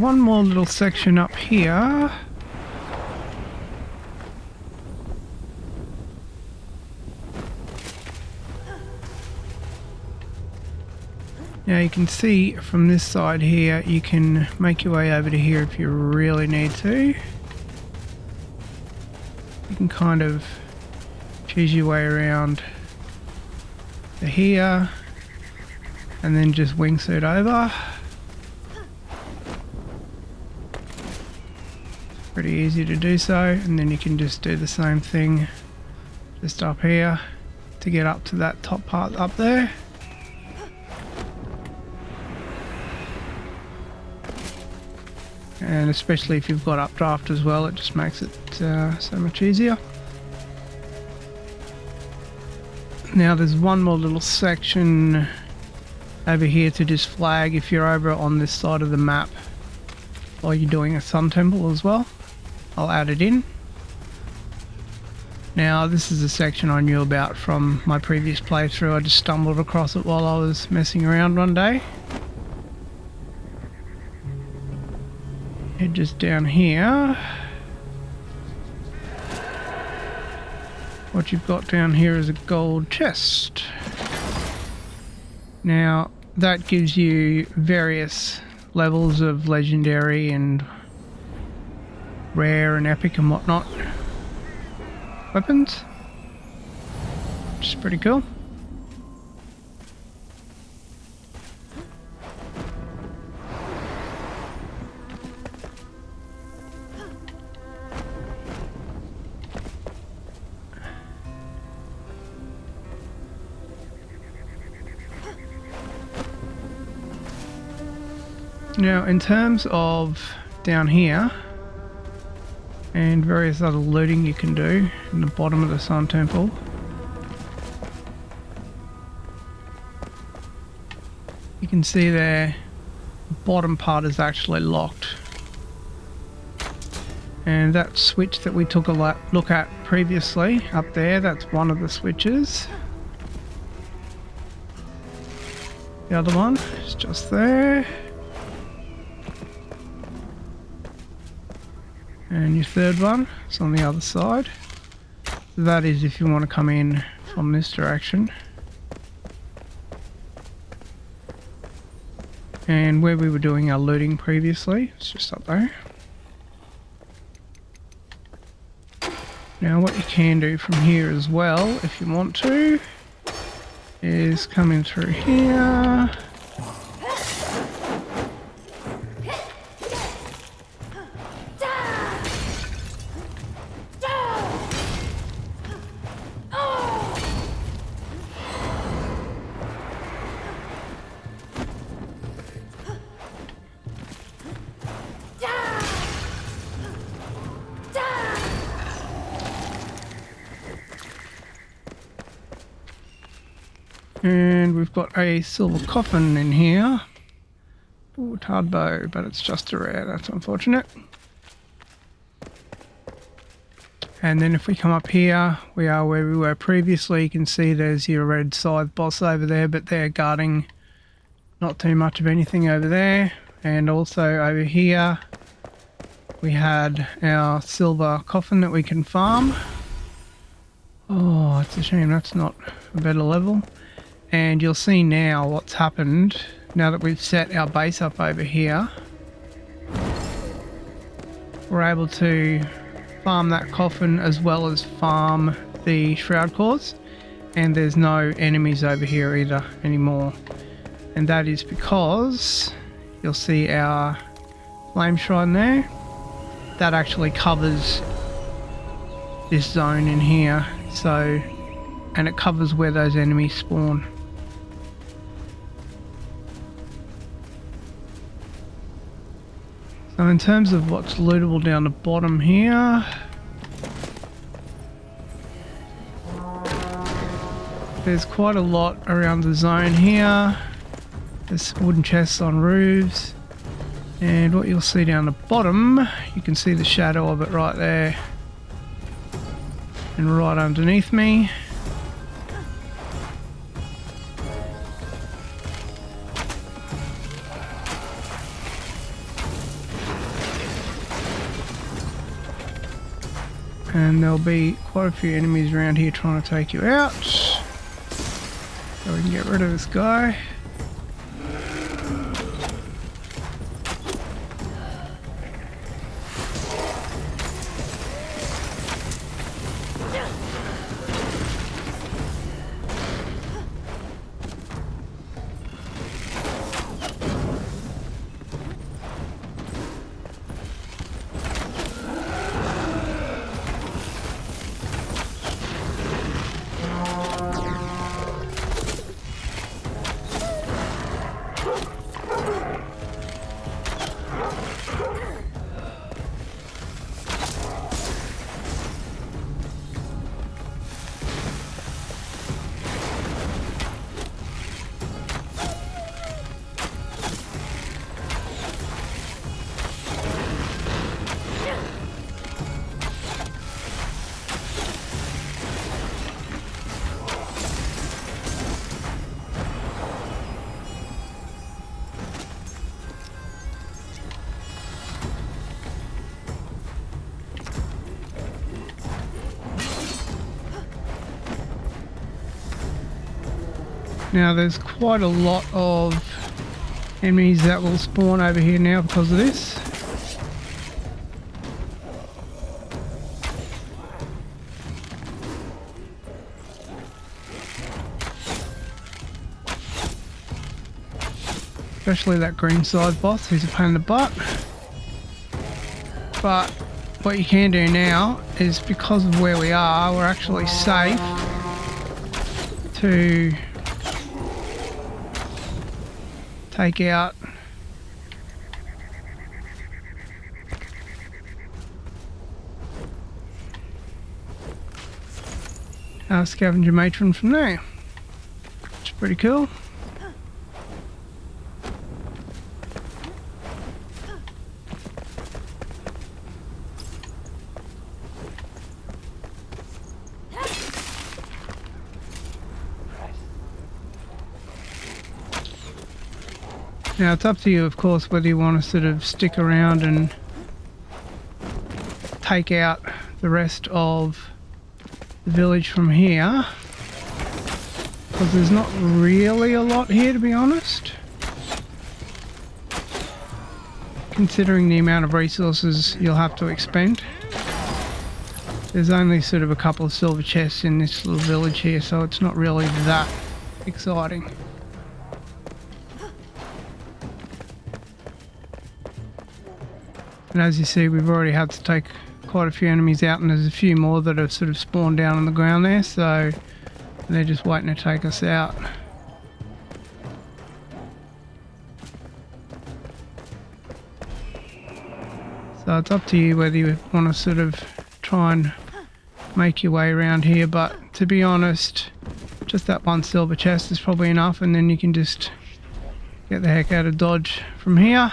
one more little section up here. Now you can see from this side here, you can make your way over to here if you really need to. You can kind of choose your way around to here and then just wingsuit over. It's pretty easy to do so, and then you can just do the same thing just up here to get up to that top part up there. And especially if you've got updraft as well, it just makes it so much easier. Now there's one more little section over here to just flag if you're over on this side of the map while you're doing a sun temple as well. I'll add it in. Now this is a section I knew about from my previous playthrough. I just stumbled across it while I was messing around one day. Head just down here. What you've got down here is a gold chest. Now that gives you various levels of legendary and rare and epic and whatnot weapons, which is pretty cool. Now in terms of down here and various other looting you can do in the bottom of the Sun Temple, you can see there the bottom part is actually locked, and that switch that we took a look at previously up there, that's one of the switches. The other one is just there. And your third one is on the other side. That is if you want to come in from this direction. And where we were doing our looting previously, it's just up there. Now what you can do from here as well, if you want to, is come in through here. And we've got a silver coffin in here. Ooh, hard bow, but it's just a rare, that's unfortunate. And then if we come up here, we are where we were previously. You can see there's your red scythe boss over there, but they're guarding not too much of anything over there. And also over here, we had our silver coffin that we can farm. Oh, it's a shame that's not a better level. And you'll see now what's happened now that we've set our base up over here. We're able to farm that coffin as well as farm the shroud cores, and there's no enemies over here either anymore. And that is because you'll see our flame shrine there. That actually covers this zone in here, so, and it covers where those enemies spawn. So in terms of what's lootable down the bottom here, there's quite a lot around the zone here. There's wooden chests on roofs, and what you'll see down the bottom, you can see the shadow of it right there and right underneath me. and there'll be quite a few enemies around here trying to take you out. So we can get rid of this guy. Now there's quite a lot of enemies that will spawn over here now because of this. Especially that green side boss, he's a pain in the butt. But what you can do now is, because of where we are, we're actually safe to take out our Scavenger Matron from there, which is pretty cool. Now it's up to you, of course, whether you want to sort of stick around and take out the rest of the village from here, because there's not really a lot here, to be honest, considering the amount of resources you'll have to expend. There's only sort of a couple of silver chests in this little village here, so it's not really that exciting. And as you see, we've already had to take quite a few enemies out, and there's a few more that have sort of spawned down on the ground there, so they're just waiting to take us out. So it's up to you whether you want to sort of try and make your way around here, but to be honest, just that one silver chest is probably enough, and then you can just get the heck out of Dodge from here.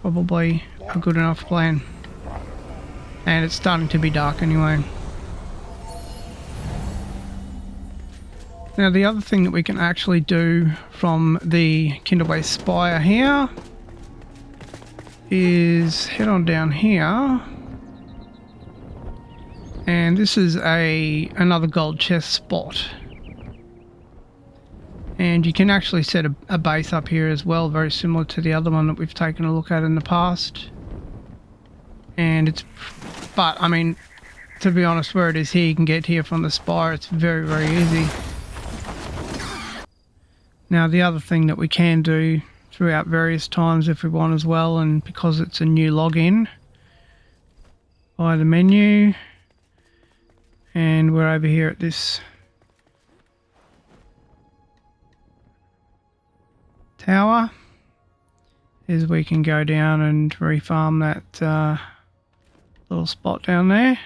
Probably a good enough plan. And it's starting to be dark anyway. Now the other thing that we can actually do from the Kindlewastes Spire here is head on down here, and this is another gold chest spot. And you can actually set a base up here as well, very similar to the other one that we've taken a look at in the past. But I mean, to be honest, where it is here, you can get here from the Spire. It's very, very easy. Now the other thing that we can do throughout various times if we want as well, and because it's a new login, by the menu, and we're over here at this tower, is we can go down and refarm that little spot down there,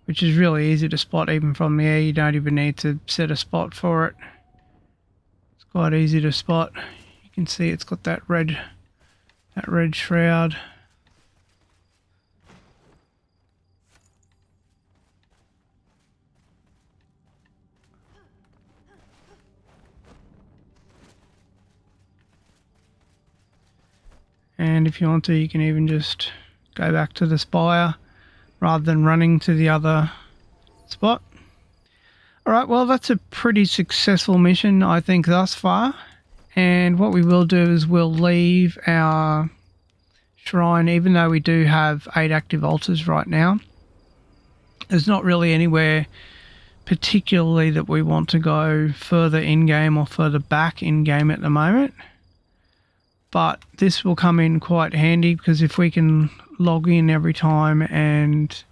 which is really easy to spot even from the air. You don't even need to set a spot for it. It's quite easy to spot. You can see it's got that red shroud. And if you want to, you can even just go back to the Spire, rather than running to the other spot. Alright, well that's a pretty successful mission I think thus far, and what we will do is we'll leave our shrine, even though we do have 8 active altars right now. There's not really anywhere particularly that we want to go further in-game or further back in-game at the moment, but this will come in quite handy because if we can log in every time and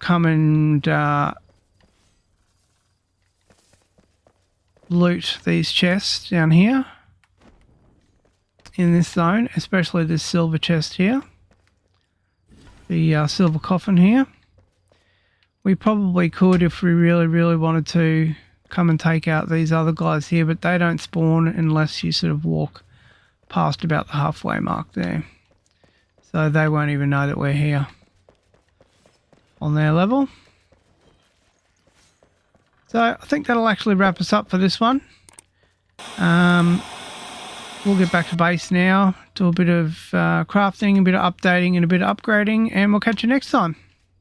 come and loot these chests down here in this zone, especially this silver chest here, the silver coffin here. We probably could, if we really wanted to, come and take out these other guys here, but they don't spawn unless you sort of walk past about the halfway mark there. So they won't even know that we're here on their level. So I think that'll actually wrap us up for this one. We'll get back to base now, do a bit of crafting, a bit of updating and a bit of upgrading, and we'll catch you next time.